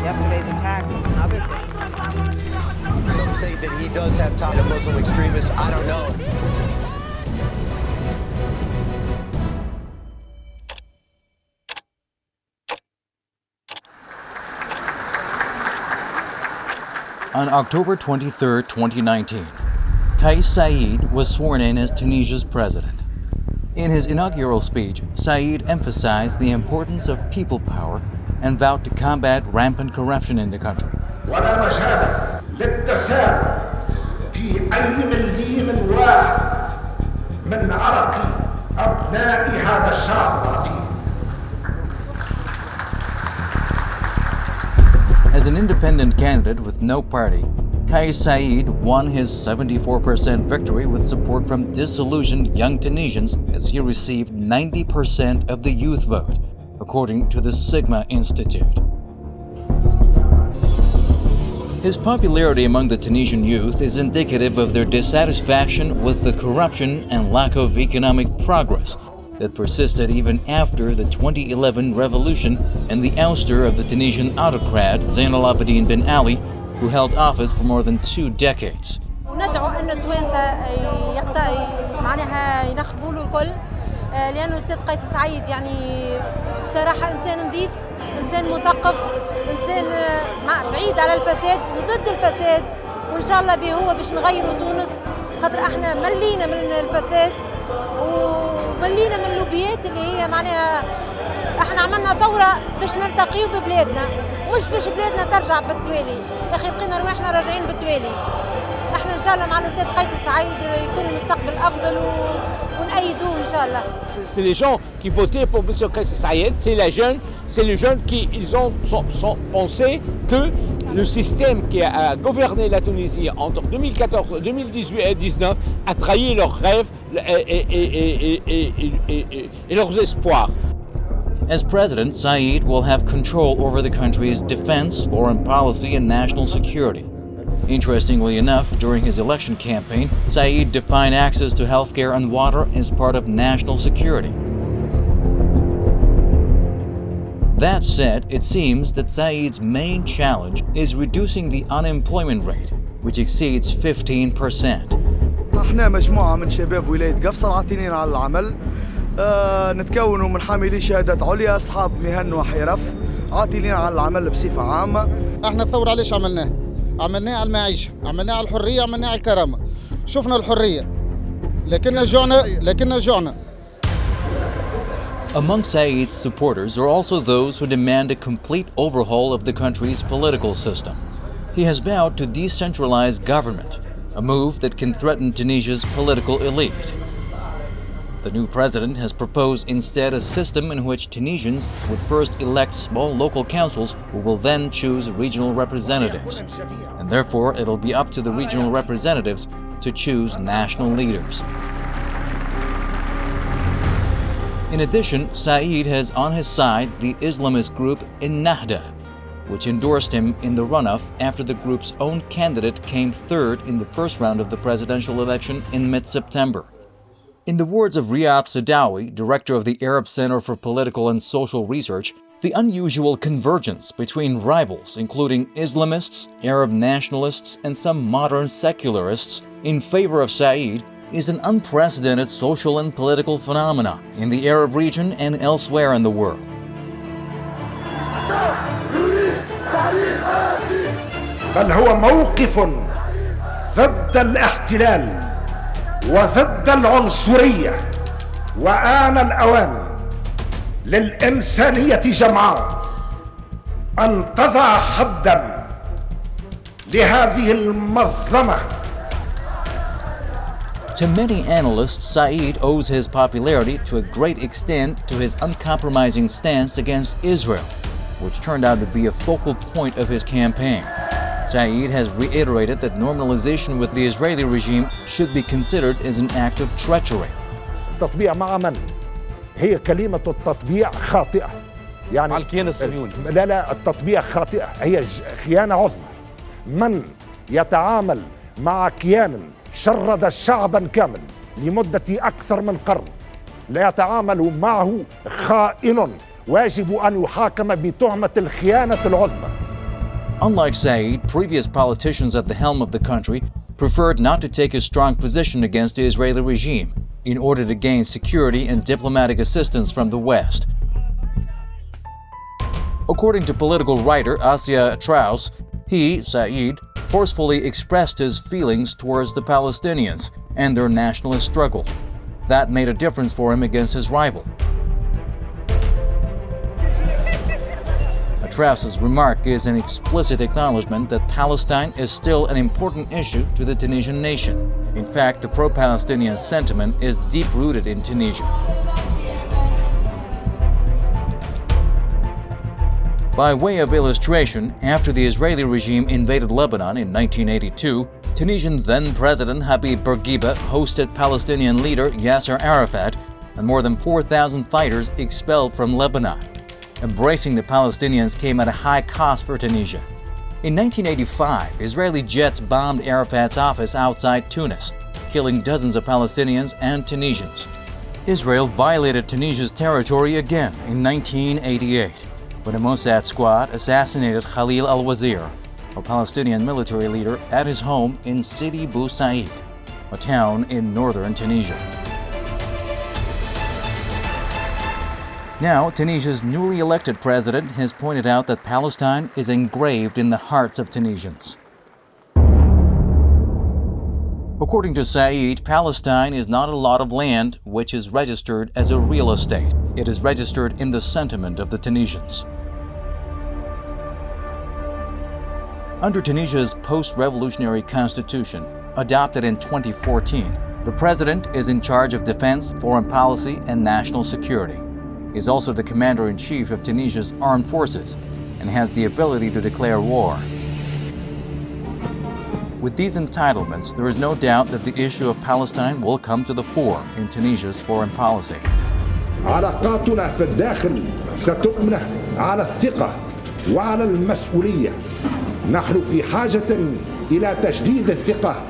yesterday's attacks and other things. Some say that he does have ties to Muslim extremists. I don't know. On October 23, 2019, Kais Saeid was sworn in as Tunisia's president. In his inaugural speech, Saied emphasized the importance of people power and vowed to combat rampant corruption in the country. ولا مجال للتساهل في أي مليم واحد من عرق أبناء هذا الشعب العظيم. As an independent candidate with no party, Kais Saeid won his 74% victory with support from disillusioned young Tunisians as he received 90% of the youth vote, according to the Sigma Institute. His popularity among the Tunisian youth is indicative of their dissatisfaction with the corruption and lack of economic progress that persisted even after the 2011 revolution and the ouster of the Tunisian autocrat Zain al-Abidine bin Ali, who held office for more than 2 decades. وندعو أن التوانسة معناها ينخبوا له الكل لأنه الأستاذ قيس سعيد يعني بصراحة إنسان نظيف، إنسان مثقف، إنسان بعيد على الفساد وضد الفساد، وإن شاء الله به هو باش نغيروا تونس، خاطر احنا ملينا من الفساد وملينا من اللوبيات اللي هي معناها احنا عملنا ثورة باش نرتقيوا ببلادنا، مش باش بلادنا ترجع بالتوالي، يا أخي لقينا رواحنا راجعين بالتوالي. احنا إن شاء الله مع الأستاذ قيس سعيد يكون المستقبل أفضل ونأيدوه إن شاء الله. C'est les gens qui votaient pour M. Kais Saeid, c'est les jeunes qui sont pensé que le système qui a gouverné la Tunisie entre 2014, 2018 et 2019 a trahi leurs rêves et leurs espoirs. As president, Saied will have control over the country's defense, foreign policy, and national security. Interestingly enough, during his election campaign, Saied defined access to healthcare and water as part of national security. That said, it seems that Said's main challenge is reducing the unemployment rate, which exceeds 15%. احنا مجموعة من شباب ولاية قفصة عاطلين على العمل، نتكونوا من حاملي شهادات عليا، أصحاب مهن وحرف، عاطلين على العمل بصفة عامة. احنا الثورة ليش عملناه؟ عملناه على المعيشة، عملناه على الحرية، عملناه على الكرامة. شفنا الحرية، لكننا جوعنا. Among Said's supporters are also those who demand a complete overhaul of the country's political system. He has vowed to decentralize government, a move that can threaten Tunisia's political elite. The new president has proposed instead a system in which Tunisians would first elect small local councils who will then choose regional representatives. And therefore, it'll be up to the regional representatives to choose national leaders. In addition, Saied has on his side the Islamist group Ennahda, which endorsed him in the runoff after the group's own candidate came third in the first round of the presidential election in mid-September. In the words of Riyad Sadawi, director of the Arab Center for Political and Social Research, the unusual convergence between rivals, including Islamists, Arab nationalists, and some modern secularists in favor of Saied, is an unprecedented social and political phenomenon in the Arab region and elsewhere in the world. بل هو موقف ضد الاحتلال وضد العنصرية، وآن الأوان للإنسانية جمعاء أن تضع حداً لهذه المظلمة. To many analysts, Saied owes his popularity to a great extent to his uncompromising stance against Israel, which turned out to be a focal point of his campaign. Saied has reiterated that normalization with the Israeli regime should be considered as an act of treachery. التطبيع مع من؟ هي كلمة التطبيع خاطئة. يعني على الكيان الصهيوني. لا التطبيع خاطئة، هي خيانة عظمى. من يتعامل مع كيان شرد شعبا كامل لمدة أكثر من قرن لا يتعامل معه خائن، واجب أن يحاكم بتهمة الخيانة العظمى. Unlike Saied, previous politicians at the helm of the country preferred not to take a strong position against the Israeli regime in order to gain security and diplomatic assistance from the West. According to political writer Asya Traus, he, Saied, forcefully expressed his feelings towards the Palestinians and their nationalist struggle. That made a difference for him against his rival. Traus's remark is an explicit acknowledgement that Palestine is still an important issue to the Tunisian nation. In fact, the pro-Palestinian sentiment is deep-rooted in Tunisia. By way of illustration, after the Israeli regime invaded Lebanon in 1982, Tunisian then-President Habib Bourguiba hosted Palestinian leader Yasser Arafat and more than 4,000 fighters expelled from Lebanon. Embracing the Palestinians came at a high cost for Tunisia. In 1985, Israeli jets bombed Arafat's office outside Tunis, killing dozens of Palestinians and Tunisians. Israel violated Tunisia's territory again in 1988, when a Mossad squad assassinated Khalil al-Wazir, a Palestinian military leader, at his home in Sidi Bou Said, a town in northern Tunisia. Now, Tunisia's newly elected president has pointed out that Palestine is engraved in the hearts of Tunisians. According to Saied, Palestine is not a lot of land which is registered as a real estate. It is registered in the sentiment of the Tunisians. Under Tunisia's post-revolutionary constitution, adopted in 2014, the president is in charge of defense, foreign policy, and national security. He is also the commander-in-chief of Tunisia's armed forces and has the ability to declare war. With these entitlements, there is no doubt that the issue of Palestine will come to the fore in Tunisia's foreign policy. علاقاتنا في الداخل ستبنى على الثقة وعلى المسؤولية. نحن في حاجة إلى تجديد الثقة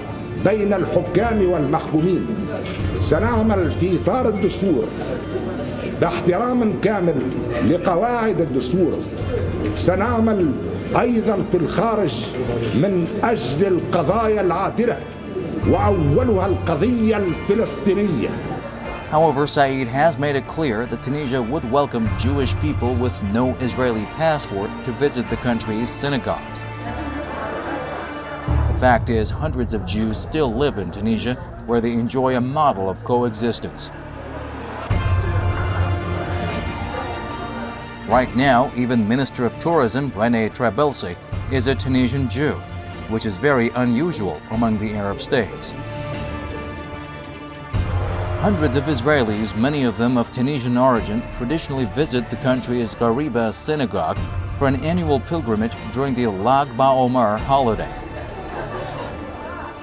بين الحكام والمحكومين. سنعمل في إطار الدستور باحترام كامل لقواعد الدستور. سنعمل أيضا في الخارج من أجل القضايا العادلة وأولها القضية الفلسطينية. However, Saied has made it clear that Tunisia would welcome Jewish people with no Israeli passport to visit the country's synagogues. The fact is, hundreds of Jews still live in Tunisia, where they enjoy a model of coexistence. Right now, even Minister of Tourism René Trabelsi is a Tunisian Jew, which is very unusual among the Arab states. Hundreds of Israelis, many of them of Tunisian origin, traditionally visit the country's Ghariba synagogue for an annual pilgrimage during the Lag BaOmer holiday.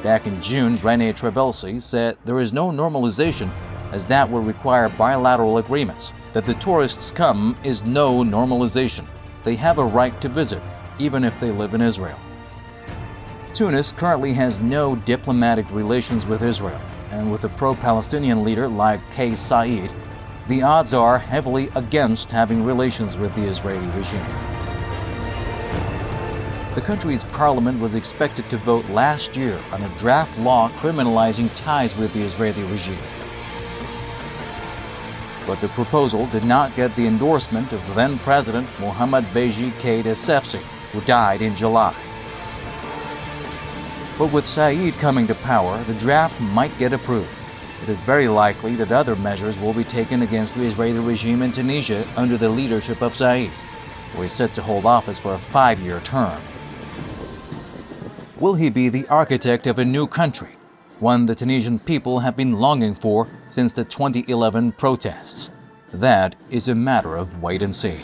Back in June, René Trabelsi said there is no normalization, as that would require bilateral agreements. That the tourists come is no normalization. They have a right to visit, even if they live in Israel. Tunis currently has no diplomatic relations with Israel, and with a pro-Palestinian leader like Kais Saeid, the odds are heavily against having relations with the Israeli regime. The country's parliament was expected to vote last year on a draft law criminalizing ties with the Israeli regime. But the proposal did not get the endorsement of then-President Mohamed Beji Caid Essebsi, who died in July. But with Saied coming to power, the draft might get approved. It is very likely that other measures will be taken against the Israeli regime in Tunisia under the leadership of Saied, who is set to hold office for a 5-year term. Will he be the architect of a new country, one the Tunisian people have been longing for since the 2011 protests? That is a matter of wait and see.